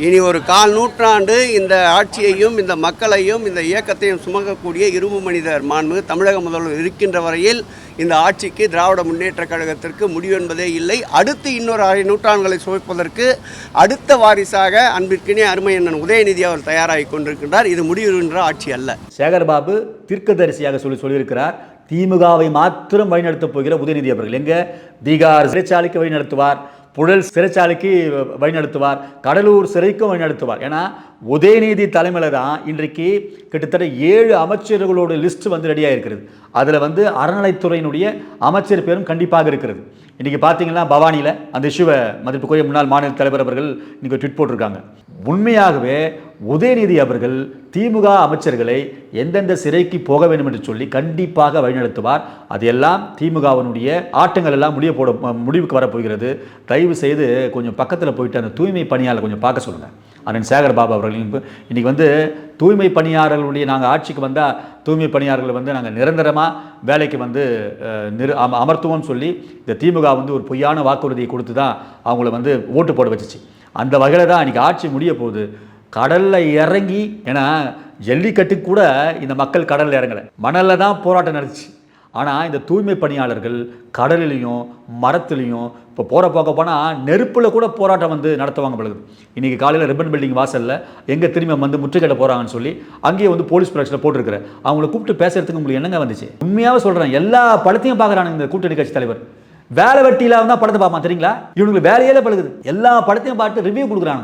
இனி ஒரு கால் நூற்றாண்டு இந்த ஆட்சியையும் இந்த மக்களையும் இந்த இயக்கத்தையும் சுமக்கக்கூடிய இரும்பு மனிதர் மாண்பு தமிழக முதல்வர் இருக்கின்ற வரையில் இந்த ஆட்சிக்கு திராவிட முன்னேற்றக் கழகத்திற்கு முடிவு என்பதே இல்லை. அடுத்து இன்னொரு 6 நூற்றாண்டுகளை சுமப்பதற்கு அடுத்த வாரிசாக அன்பிற்கினே அருமை அண்ணன் உதயநிதி அவர் தயாராகி கொண்டிருக்கின்றார். இது முடிவுகின்ற ஆட்சி அல்ல. சேகர்பாபு தீர்க்கதரிசியாக சொல்லியிருக்கிறார். திமுகவை மாத்திரம் வழிநடத்தப் போகிற உதயநிதி அவர்கள் எங்க பீகார் சிறைச்சாலைக்கு வழிநடத்துவார், புழல் சிறைச்சாலைக்கு வழிநடத்துவார், கடலூர் சிறைக்கும் வழிநடத்துவார். ஏன்னா உதயநிதி தலைமையில் தான் இன்றைக்கு கிட்டத்தட்ட 7 அமைச்சர்களோட லிஸ்ட் வந்து ரெடியாக இருக்கிறது. அதில் வந்து அறநிலைத்துறையினுடைய அமைச்சர் பேரும் கண்டிப்பாக இருக்கிறது. இன்றைக்கி பார்த்தீங்கன்னா பவானியில் அந்த இஷ்யூவை மதிப்புக்குரிய முன்னாள் மாநில தலைவர் அவர்கள் இன்றைக்கி ட்வீட் போட்டிருக்காங்க. உண்மையாகவே உதயநிதி அவர்கள் திமுக அமைச்சர்களை எந்தெந்த சிறைக்கு போக வேண்டும் என்று சொல்லி கண்டிப்பாக வழிநடத்துவார். அது எல்லாம் திமுகவினுடைய ஆட்டங்கள் எல்லாம் முடிவுக்கு வரப்போகிறது. தயவு செய்து கொஞ்சம் பக்கத்தில் போயிட்டு அந்த தூய்மை பணியாளர் கொஞ்சம் பார்க்க சொல்லுங்கள். அண்ணன் சேகர்பாபு அவர்கள் இன்றைக்கி வந்து தூய்மை பணியாளர்களுடைய நாங்கள் ஆட்சிக்கு வந்தால் தூய்மை பணியாளர்களை வந்து நாங்கள் நிரந்தரமாக வேலைக்கு வந்து அமர்த்துவோம்னு சொல்லி இந்த திமுக வந்து ஒரு பொய்யான வாக்குறுதியை கொடுத்து தான் அவங்கள வந்து ஓட்டு போட வச்சிச்சு. அந்த வகையில் தான் இன்றைக்கி ஆட்சி முடிய போகுது. கடலில் இறங்கி, ஏன்னா ஜல்லிக்கட்டுக்கு கூட இந்த மக்கள் கடலில் இறங்கலை, மணலில் தான் போராட்டம் நடந்துச்சு. ஆனால் இந்த தூய்மை பணியாளர்கள் கடலிலையும் மரத்துலையும் இப்போ போக போனால் நெருப்பில் கூட போராட்டம் வந்து நடத்துவாங்க பொழுது. இன்றைக்கி காலையில் ரிப்பன் பில்டிங் வாசலில் எங்கே திரும்பி வந்து முற்றுகையிட போகிறாங்கன்னு சொல்லி அங்கேயே வந்து போலீஸ் ப்ரொடக்ஷனில் போட்டிருக்கிறேன். அவங்கள கூப்பிட்டு பேசுறதுக்கு உங்களுக்கு என்னங்க வந்துச்சு? உண்மையாக சொல்கிறேன், எல்லா படத்தையும் பார்க்குறானுங்க இந்த கூட்டணி கட்சி தலைவர். வேலை வெட்டியில் தான் படத்தை பார்ப்பான் தெரியுங்களா? இவங்களுக்கு வேலையில பழகுது. எல்லா படத்தையும் பார்த்து ரிவ்யூ கொடுக்குறாங்க.